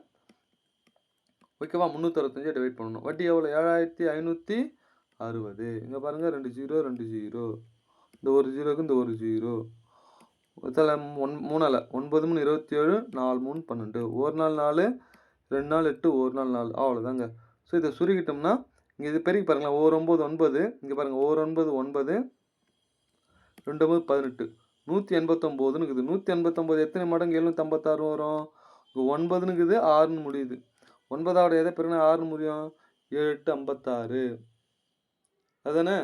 S1: ஓகேவா 365 டிவைட் பண்ணணும். வட்டி எவ்வளோ? 7,560. இங்கே பாருங்கள், 2 0 2 0, இந்த ஒரு 0க்கு இந்த ஒரு 0. இதில் 3 9 3 27, 4 3 12, ஒரு நாள் 4, 2 நாள் 8, ஒரு நாள் 4. அவ்வளோதாங்க. ஸோ இதை சுருக்கிட்டோம்னா இங்கே இது பெருக்கி பாருங்களேன். ஒரு 9 9, இங்கே பாருங்கள், ஒரு 9 9, 2 9 18, 189ன்னு இருக்குது. 189 எத்தனை மடங்கு 756 வரும்? இங்கே 9ன்னு இருக்குது, 6ன்னு முடியுது. 9ஆவோட எதை பெருனா 6ன்னு முடியும்? 7 8 56. அதுதானே?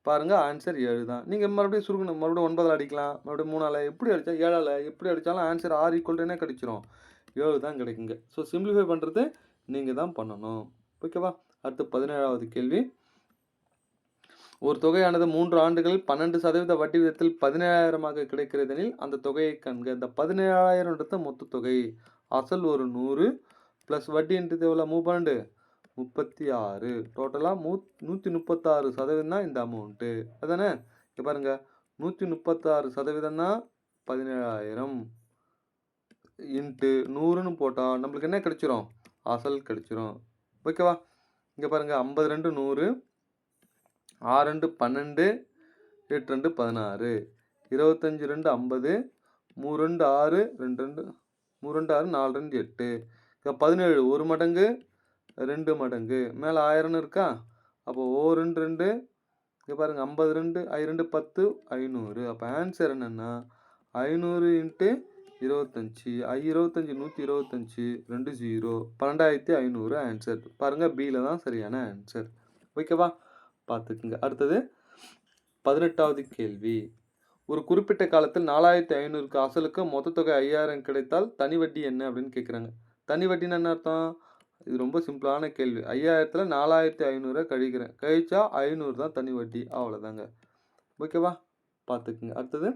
S1: பாருங்கள், ஆன்சர் 7 தான். நீங்கள் மறுபடியும் சுருக்கணும். மறுபடியும் 9ஆல் அடிக்கலாம், மறுபடியும் 3ஆல், எப்படி அடித்தா 7ஆல், எப்படி அடித்தாலும் ஆன்சர் R = என்ன கிடைச்சிரும்? 7 தான் கிடைக்குங்க. ஸோ சிம்பிளிஃபை பண்ணுறது நீங்கள் தான் பண்ணணும். ஓகேவா? அடுத்து 17வது கேள்வி. ஒரு தொகையானது 3 ஆண்டுகளில் 12% வட்டி விதத்தில் 17,000 கிடைக்கிறதெனில் அந்த தொகையை காண்க. இந்த 17,000ன்றது மொத்த தொகை. அசல் ஒரு 100 ப்ளஸ் வட்டின்றது எவ்வளோ? 12 36. டோட்டலாக 136% தான் இந்த அமௌண்ட்டு. அதானே? இங்கே பாருங்கள், 136% தான் 17,000 இன்ட்டு 100ன்னு போட்டால் நம்மளுக்கு என்ன கிடைச்சிரும்? அசல் கிடைச்சிரும். ஓகேவா? இங்கே பாருங்கள், 52 100, 6 2 12, 8 2 16, 25 2 50, 3 2 6, 2 2 3 2 6, 4 2 8. இங்கே 17 ஒரு மடங்கு 2 மடங்கு, மேலே 1000 இருக்கா? அப்போ ஓ 2 2, இங்கே பாருங்கள், 52 I 2 10, 500. அப்போ ஆன்சர் என்னென்னா 500 இன்ட்டு 25, I 25 125, 2 0, 12,500 ஆன்சர். பாருங்கள், பியில் தான் சரியான ஆன்சர். ஓகேவா? பார்த்துக்குங்க. அடுத்தது 18வது கேள்வி. ஒரு குறிப்பிட்ட காலத்தில் 4,500க்கு அசலுக்கு மொத்த தொகை 5,000 கிடைத்தால் தனி வட்டி என்ன அப்படின்னு கேட்குறாங்க. தனி வட்டின்னு என்ன அர்த்தம்? இது ரொம்ப சிம்பிளான கேள்வி. 5,000ல் 4,500 கழிக்கிறேன். கழிச்சா 500 தான் தனி வட்டி. அவ்வளோதாங்க. ஓகேவா? பார்த்துக்குங்க. அடுத்தது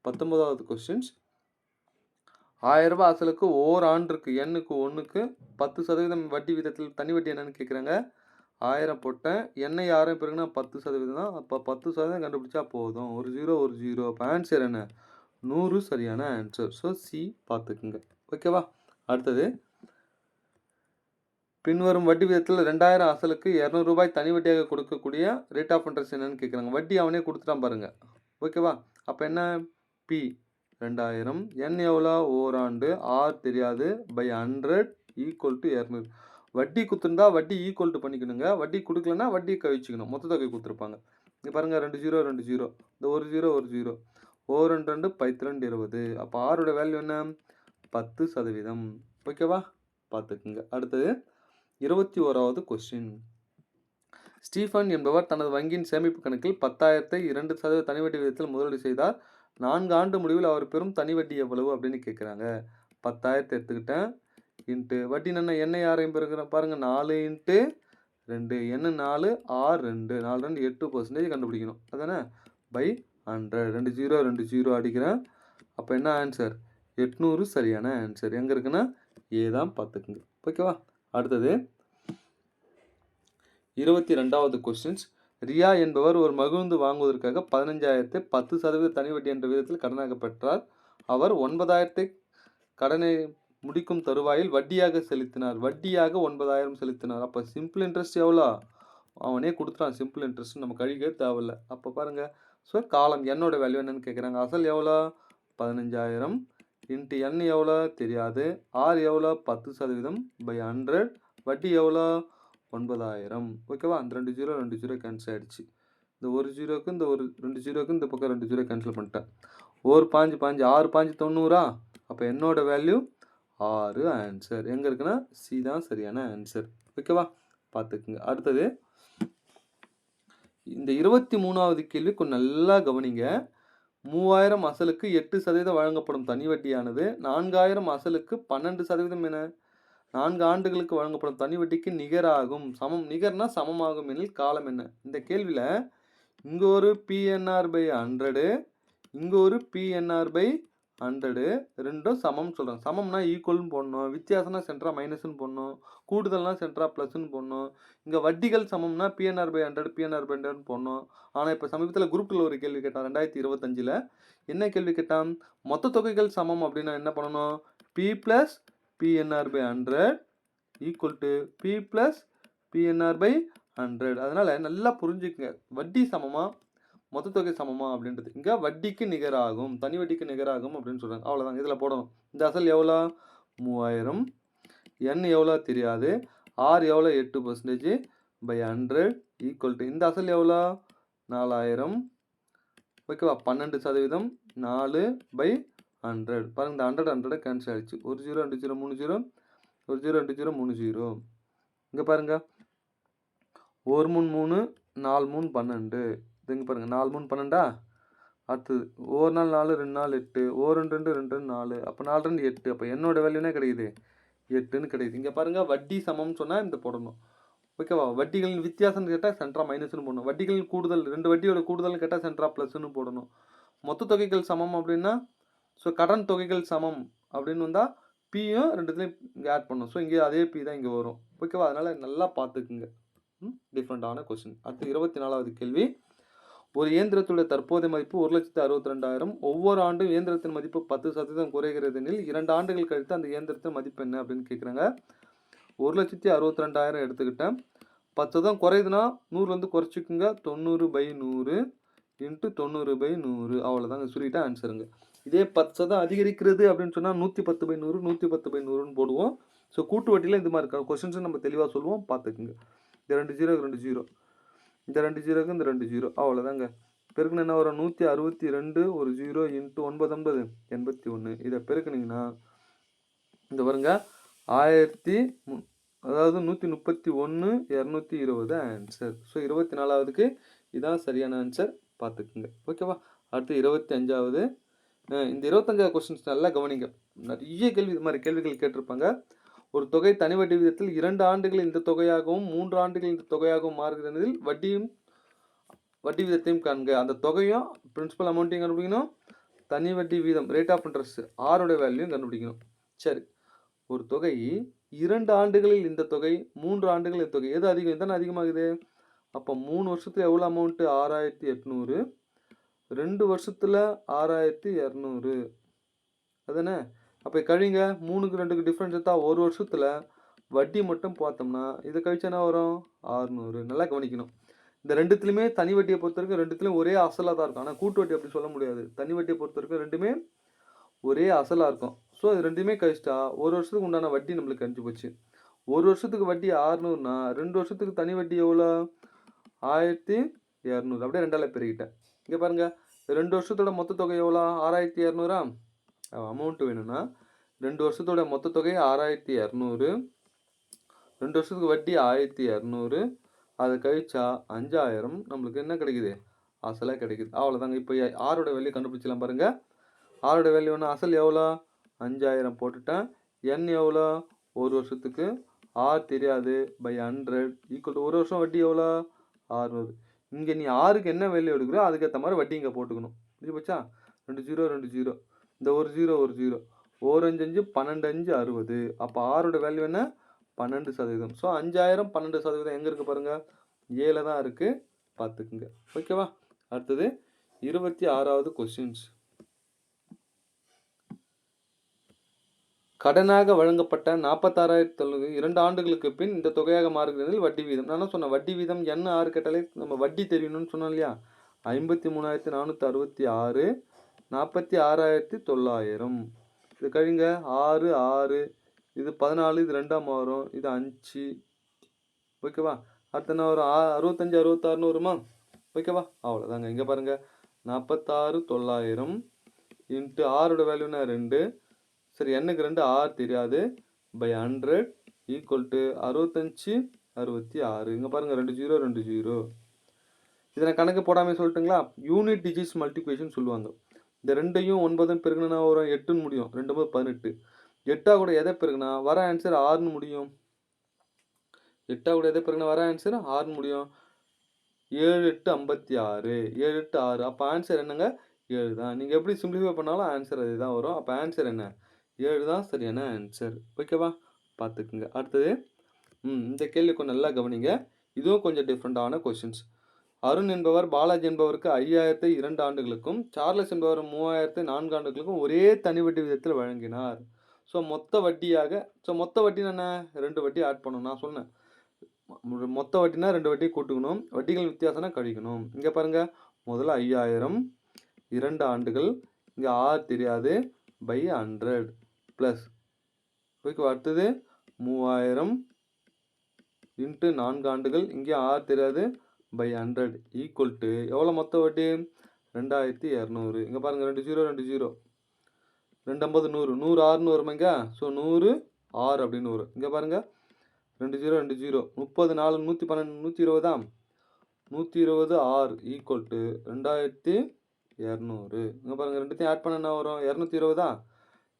S1: 19வது கொஸ்டின்ஸ். 1000 ரூபாய் அசலுக்கு ஓராண்டிற்கு எண்ணுக்கு 1க்கு 10% வட்டி வீதத்தில் தனி வட்டி என்னன்னு கேட்குறாங்க. 1000 போட்டேன். எண்ணெய் யாரும் பிறகுனா 10% தான். அப்போ 10% கண்டுபிடிச்சா போதும். ஒரு 0 ஒரு 0. அப்போ ஆன்சர் என்ன? 100 சரியான ஆன்சர். ஸோ சி பார்த்துக்குங்க. ஓகேவா? அடுத்தது, பின்வரும் வட்டி விதத்தில் 2000 அசலுக்கு 200 ரூபாய் தனி வட்டியாக கொடுக்கக்கூடிய ரேட் ஆஃப் இன்ட்ரெஸ்ட் என்னன்னு கேட்குறாங்க. வட்டி அவனே கொடுத்துட்டான் பாருங்க. ஓகேவா? அப்போ என்ன? பி 2000, என் எவ்வளோ? ஓராண்டு, ஆர் தெரியாது, பை 100 ஈக்குவல் டு 200. வட்டி கொடுத்துருந்தா வட்டி ஈக்குவல் டு பண்ணிக்கணுங்க. வட்டி கொடுக்கலன்னா வட்டி கழிச்சிக்கணும். மொத்த தொகை கொடுத்துருப்பாங்க. இங்கே பாருங்கள், 2 0 2 0, இந்த ஒரு 0 ஒரு 0, ஓ 2 2 12 20. அப்போ ஆரோட வேல்யூ என்ன? 10%. ஓகேவா? பார்த்துக்குங்க. அடுத்தது 21வது கொஸ்டின். ஸ்டீஃபன் என்பவர் தனது வங்கியின் சேமிப்பு கணக்கில் 10,000ஐ 2% தனி வட்டி விதத்தில் முதலீடு செய்தார். 4 ஆண்டு முடிவில் அவர் பெறும் தனி வட்டி எவ்வளவு அப்படின்னு கேட்குறாங்க. 10,000 எடுத்துக்கிட்டேன். இன்ட்டு வட்டி என்ன யாரையும் பெருக்கிறேன் பாருங்கள், 4 இன்ட்டு 2, என்ன 4 ஆர் 2, 4 2 8% கண்டுபிடிக்கணும். அதானே? பை 100. 2 0 2 0 அடிக்கிறேன். அப்போ என்ன ஆன்சர்? 800 சரியான ஆன்சர். எங்கே இருக்குன்னா ஏ தான். பார்த்துக்குங்க. ஓகேவா? அடுத்தது 22வது கொஸ்டின்ஸ். ரியா என்பவர் ஒரு மகிழ்ந்து வாங்குவதற்காக 15,000ஐ 10% தனி வட்டி என்ற விதத்தில் கடனாக பெற்றார். அவர் 9,000ஐ கடனை முடிக்கும் தருவாயில் வட்டியாக செலுத்தினார். வட்டியாக 9,000 செலுத்தினார். அப்போ சிம்பிள் இன்ட்ரெஸ்ட் எவ்வளோ? அவனே கொடுத்துட்டான் சிம்பிள் இன்ட்ரெஸ்ட், நம்ம கழிக்கவே தேவையில்ல. அப்போ பாருங்க, ஸோ காலம் என்னோட வேல்யூ என்னன்னு கேட்குறாங்க. அசல் எவ்வளோ? 15,000 இன்ட்டு என் எவ்வளோ தெரியாது. ஆர் எவ்வளோ? 10% பை 100. வட்டி எவ்வளோ? 9,000. ஓகேவா? அந்த 2 ஜீரோ 2 ஜீரோ கேன்சல் ஆகிடுச்சு. இந்த ஒரு ஜீரோக்கு இந்த ஒரு 2 ஜீரோக்கு இந்த பக்கம் 2 ஜீரோ கேன்சல் பண்ணிட்டேன். ஒரு 5 5 6 5 90. அப்போ என்னோட வேல்யூ 6 ஆன்சர். எங்கே இருக்குன்னா சி தான் சரியான ஆன்சர். ஓகேவா? பார்த்துக்குங்க. அடுத்தது இந்த 23வது கேள்வி கொஞ்சம் நல்லா கவனிங்க. 3000 அசலுக்கு 8% வழங்கப்படும் தனி வட்டியானது 4000 அசலுக்கு 12% என 4 ஆண்டுகளுக்கு வழங்கப்படும் தனி வட்டிக்கு நிகராகும். சமம், நிகர்னா சமமாகும் எனில் காலம் என்ன? இந்த கேள்வியில் இங்கே ஒரு பிஎன்ஆர் பை 100, இங்கே ஒரு பிஎன்ஆர் பை 100, ரெண்டும் சமம்னு சொல்கிறாங்க. சமம்னா ஈக்குவல்னு போடணும், வித்தியாசம்னா சென்ட்ரா மைனஸ்ன்னு போடணும், கூடுதல்னா சென்ட்ரா ப்ளஸ்ன்னு போடணும். இங்கே வட்டிகள் சமம்னா பிஎன்ஆர் பை 100 பிஎன்ஆர் பை 100ன்னு போடணும். ஆனால் இப்போ சமீபத்தில் குரூப்பில் ஒரு கேள்வி கேட்டான் 2025. என்ன கேள்வி கேட்டான்? மொத்த தொகைகள் சமம் அப்படின்னா என்ன பண்ணணும்? P plus PNR by 100 equal to P plus PNR by 100. அதனால் நல்லா புரிஞ்சுக்குங்க, வட்டி சமமா மொத்த தொகை சமமா அப்படின்றது. இங்கே வட்டிக்கு நிகராகும், தனி வட்டிக்கு நிகராகும் அப்படின்னு சொல்கிறாங்க. அவ்வளோதான், இதில் போடணும். இந்த அசல் எவ்வளோ? 3000. என் எவ்வளோ தெரியாது. ஆர் எவ்வளோ? 8% பை 100 ஈக்குவல் டு இந்த அசல் எவ்வளோ? 4000. ஓகேவா? 12% 4 பை 100. பாருங்க, இந்த 100 100 கேன்சல் ஆகிடுச்சு. ஒரு ஜீரோ 2 ஜீரோ 3 ஜீரோ, ஒரு ஜீரோ 2 ஜீரோ 3 ஜீரோ. இங்கே பாருங்க, 1 3 3 4 3 12. இங்கே பாருங்க, 4 3 12. அடுத்தது ஒரு நாள் 4 2 நாள் 8, ஒரு 2 2 2 4, அப்போ 4 2 8. அப்போ என்னோட வேல்யூனே கிடைக்குது 8ன்னு கிடைக்குது. இங்கே பாருங்க, வட்டி சமம்னு சொன்னால் இந்த போடணும். ஓகேவா? வட்டிகளின் வித்தியாசம்னு கேட்டால் சென்ட்ரா மைனஸ்னு போடணும். வட்டிகளின் கூடுதல், 2 வட்டியோட கூடுதல்னு கேட்டால் சென்ட்ரா ப்ளஸ்ன்னு போடணும். மொத்த தொகைகள் சமம் அப்படின்னா ஸோ கடன் தொகைகள் சமம் அப்படின்னு வந்தால் பியும் ரெண்டுத்துலையும் இங்கே ஆட் பண்ணணும். ஸோ இங்கே அதே பி தான் இங்கே வரும். ஓகேவா? அதனால் நல்லா பார்த்துக்குங்க. டிஃப்ரெண்ட்டான கொஸ்டின். அடுத்து 24வது கேள்வி. ஒரு இயந்திரத்துடைய தற்போதைய மதிப்பு 1,62,000. ஒவ்வொரு ஆண்டும் இயந்திரத்தின் மதிப்பு 10% குறைகிறது எனில் 2 ஆண்டுகள் கழித்து அந்த இயந்திரத்தின் மதிப்பு என்ன அப்படின்னு கேட்குறாங்க. 1,62,000 எடுத்துக்கிட்டேன். 10% குறையுதுன்னா 100லேருந்து குறைச்சிக்குங்க. 90/100 இன்ட்டு 90/100. அவ்வளோதாங்க, சுருக்கிட்டா ஆன்சருங்க. இதே 10% அதிகரிக்கிறது அப்படின்னு சொன்னால் 110/100 110/100ன்னு போடுவோம். ஸோ கூட்டு வட்டியில் இந்த மாதிரி இருக்க கொஸ்டின்ஸை நம்ம தெளிவாக சொல்லுவோம், பார்த்துக்குங்க. இந்த 2 ஜீரோக்கு 2 ஜீரோ, இந்த 2 ஜீரோக்கு இந்த 2 ஜீரோ, அவ்வளோதாங்க. பெருக்குன்னு என்ன வரும்? 162 ஒரு ஜீரோ இன்ட்டு 9 81. இதை பெருக்குனிங்கன்னா இந்த பாருங்க 1000, அதாவது 131 220 ஆன்சர். ஸோ 24வதுக்கு இதான் சரியான ஆன்சர், பார்த்துக்குங்க. ஓகேவா? அடுத்து 25வது. இந்த 25வது கொஸ்டின்ஸ் நல்லா கவனிங்க. நிறைய கேள்வி இது மாதிரி கேள்விகள் கேட்டிருப்பாங்க. ஒரு தொகை தனி வட்டி விதத்தில் 2 ஆண்டுகள் இந்த தொகையாகவும் 3 ஆண்டுகள் இந்த தொகையாகவும் மாறுகிறதில் வட்டி விதத்தையும் காண்க. அந்த தொகையும் பிரின்சிபல் அமௌண்ட்டையும் கண்டுபிடிக்கணும், தனி வட்டி வீதம் ரேட் ஆஃப் இன்ட்ரெஸ்ட் ஆரோட வேல்யூயும் கண்டுபிடிக்கணும். சரி, ஒரு தொகை 2 ஆண்டுகளில் இந்த தொகை 3 ஆண்டுகளில் இந்த தொகை எது அதிகம்? இதுதானே அதிகமாகுது. அப்போ 3 வருஷத்துல எவ்வளோ அமௌண்ட்டு? 6,800. 2 வருஷத்துல 6,200. அதுதானே? அப்போ கழிங்க, 3க்கு 2க்கு டிஃப்ரென்ஸ் எடுத்தா ஒரு வருஷத்துல வட்டி மட்டும் பார்த்தோம்னா இதை கழிச்சா என்ன வரும்? 600. நல்லா கவனிக்கணும். இந்த ரெண்டுத்துலையுமே தனி வட்டியை பொறுத்த வரைக்கும் ரெண்டுத்துலையும் ஒரே அசலாக தான் இருக்கும். ஆனால் கூட்டு வட்டி அப்படி சொல்ல முடியாது. தனி வட்டியை பொறுத்த வரைக்கும் ரெண்டுமே ஒரே அசலாக இருக்கும். ஸோ இது ரெண்டுமே கழிச்சிட்டா ஒரு வருஷத்துக்கு உண்டான வட்டி நம்மளுக்கு கழிஞ்சு போச்சு. ஒரு வருஷத்துக்கு வட்டி 600னா 2 வருஷத்துக்கு தனி வட்டி எவ்வளோ? 1,200. அப்படியே 2ஆல் பெருகிட்டேன். இங்கே பாருங்கள், 2 வருஷத்தோட மொத்த தொகை எவ்வளோ? 6,200. அமௌண்ட்டு வேணும்னா 2 வருஷத்தோட மொத்த தொகை 6,200, 2 வருஷத்துக்கு வட்டி 1,200, அதை கழிச்சா 5,000 நம்மளுக்கு என்ன கிடைக்குது? அசலாக கிடைக்குது. அவ்வளோதாங்க. இப்போ ஆரோட வேல்யூ கண்டுபிடிச்சலாம் பாருங்கள். ஆரோட வேல்யூ ஒன்று, அசல் எவ்வளோ? 5,000 போட்டுட்டேன். என் எவ்வளோ? ஒரு வருஷத்துக்கு ஆர் தெரியாது பை 100 ஈக்குவல் டு ஒரு வருஷம் வட்டி எவ்வளோ? 600. இங்கே நீ ஆருக்கு என்ன வேல்யூ எடுக்கிறோ அதுக்கேற்ற மாதிரி வட்டி இங்கே போட்டுக்கணும். புரிஞ்சு போச்சா? 2 ஜீரோ 2 ஜீரோ, இந்த ஒரு ஜீரோ ஒரு ஜீரோ, 1 5 5 12 5 60. அப்போ ஆரோட வேல்யூ என்ன? 12%. ஸோ 5,000 12% எங்கே இருக்குது பாருங்கள்? ஏல தான் இருக்குது, பார்த்துக்குங்க. ஓகேவா? அடுத்தது 26வது கொஸ்டின்ஸ். கடனாக வழங்கப்பட்ட 46,900 2 ஆண்டுகளுக்கு பின் இந்த தொகையாக மாறுகிறது வட்டி வீதம். நான் என்ன சொன்னேன், வட்டி வீதம் என்ன ஆறு கேட்டாலே நம்ம வட்டி தெரியணும்னு சொன்னோம் இல்லையா? 53,466 46,900. இது கழிங்க 6 6 இது 14 இது 2ஆ மாறும், இது 5 ஓகேவா? அடுத்து என்ன வரும்? 65 66ன்னு வருமா? ஓகேவா? அவ்வளோதாங்க. இங்கே பாருங்க 46,900 இன்ட்டு ஆரோட வேல்யூனா 2. சரி, எண்ணுக்கு 2 ஆர் தெரியாது பை 100 ஈக்குவல் டு 65 66. இங்கே பாருங்க 2 0 2 0. இதை நான் கணக்கு போடாமல் சொல்லட்டுங்களா? யூனிட் டிஜிட்ஸ் மல்டிப்ளிகேஷன் சொல்லுவாங்க. இந்த 2ஐயும் 9 பெருக்குனா வரும் 8ன்னு முடியும். 2 போது 18. 8ஆ கூட எதை பெருக்குனா வர ஆன்சர் 6ன்னு முடியும். 8ஆ கூட எதை பெருக்குனா வர ஆன்சர் 6ன்னு முடியும். 7 8 56 7 8 6. அப்போ ஆன்சர் என்னங்க? 7 தான். நீங்கள் எப்படி சிம்பிளிஃபை பண்ணாலும் ஆன்சர் அது தான் வரும். அப்போ ஆன்சர் என்ன? 7 தான் சரியான ஆன்சர். ஓகேவா? பார்த்துக்குங்க. அடுத்தது இந்த கேள்வி கொஞ்சம் நல்லா கவனிங்க. இதுவும் கொஞ்சம் டிஃப்ரெண்டான கொஷின்ஸ். அருண் என்பவர் பாலாஜி என்பவருக்கு 5,000 2 ஆண்டுகளுக்கும் சார்லஸ் என்பவர் 3,000 4 ஆண்டுகளுக்கும் ஒரே தனி வட்டி விதத்தில் வழங்கினார். ஸோ மொத்த வட்டினா என்ன? 2 வட்டி ஆட் பண்ணணும். நான் சொன்னேன் மொத்த வட்டினா 2 வட்டி கூட்டுக்கணும், வட்டிகள் வித்தியாசம்னா கழிக்கணும். இங்கே பாருங்க, முதல்ல 5,000 2 ஆண்டுகள், இங்கே 6 தெரியாது பை 100 ப்ளஸ் ஓகே. அடுத்தது 3,000 இன்ட்டு 4 ஆண்டுகள், இங்கே 6 தெரியாது பை 100 ஈக்குவல் டு எவ்வளோ மொத்த வட்டி? 2,200. இங்கே பாருங்கள் 2 0 2 0 2 50 100 100 6ன்னு வருமாங்க. ஸோ 100 6 அப்படின்னு வரும். இங்கே பாருங்கள் 2 0 2 0 30 4 112 120 120 6 ஈக்குவல் டு 2,200. இங்கே பாருங்கள் ரெண்டுத்தையும் ஆட் பண்ண என்ன வரும்? 220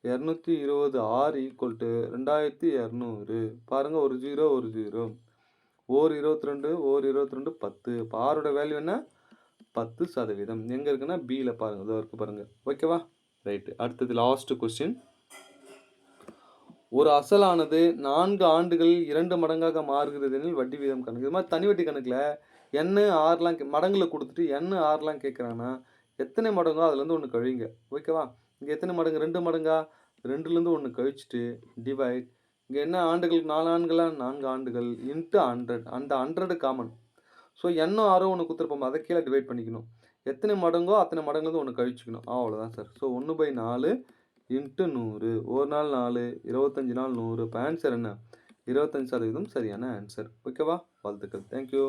S1: 220 6 ஈக்குவல் டு 2,200. பாருங்கள் ஒரு 0 ஒரு 0 ஓர் 22 ஓர் 22 10. இப்போ ஆரோட வேல்யூ என்ன? 10%. எங்கே இருக்குன்னா பியில் பாருங்கள், இதோ இருக்கு பாருங்கள். ஓகேவா? ரைட்டு. அடுத்தது லாஸ்ட் கொஸ்டின். ஒரு அசலானது 4 ஆண்டுகளில் 2 மடங்காக மாறுகிறது எனில் வட்டி வீதம் கணக்கு. இது மாதிரி தனி வட்டி கணக்கில் என்ன ஆறுலாம் மடங்கில் கொடுத்துட்டு என்ன ஆறுலாம் கேட்குறாங்கன்னா எத்தனை மடங்கோ அதுலேருந்து ஒன்று கழிங்க. ஓகேவா? இங்கே எத்தனை மடங்கு? 2 மடங்கா? 2லேருந்து ஒன்று கழிச்சிட்டு டிவைட். இங்கே என்ன ஆண்டுகள்? 4 ஆண்டுகளா? 4 ஆண்டுகள் இன்ட்டு 100. அந்த 100 காமன். ஸோ என்னோ ஆரோ ஒன்று கொடுத்துருப்போம், அதை கீழே டிவைட் பண்ணிக்கணும். எத்தனை மடங்கோ அத்தனை மடங்குலேருந்து ஒன்று கழிச்சிக்கணும். அவ்வளோதான் சார். So 1/4 into 100. ஒரு நாள் 4 25 நாள் 100. இப்போ ஆன்சர் என்ன? 25% சரியான ஆன்சர். ஓகேவா? வாழ்த்துக்கள். தேங்க்யூ.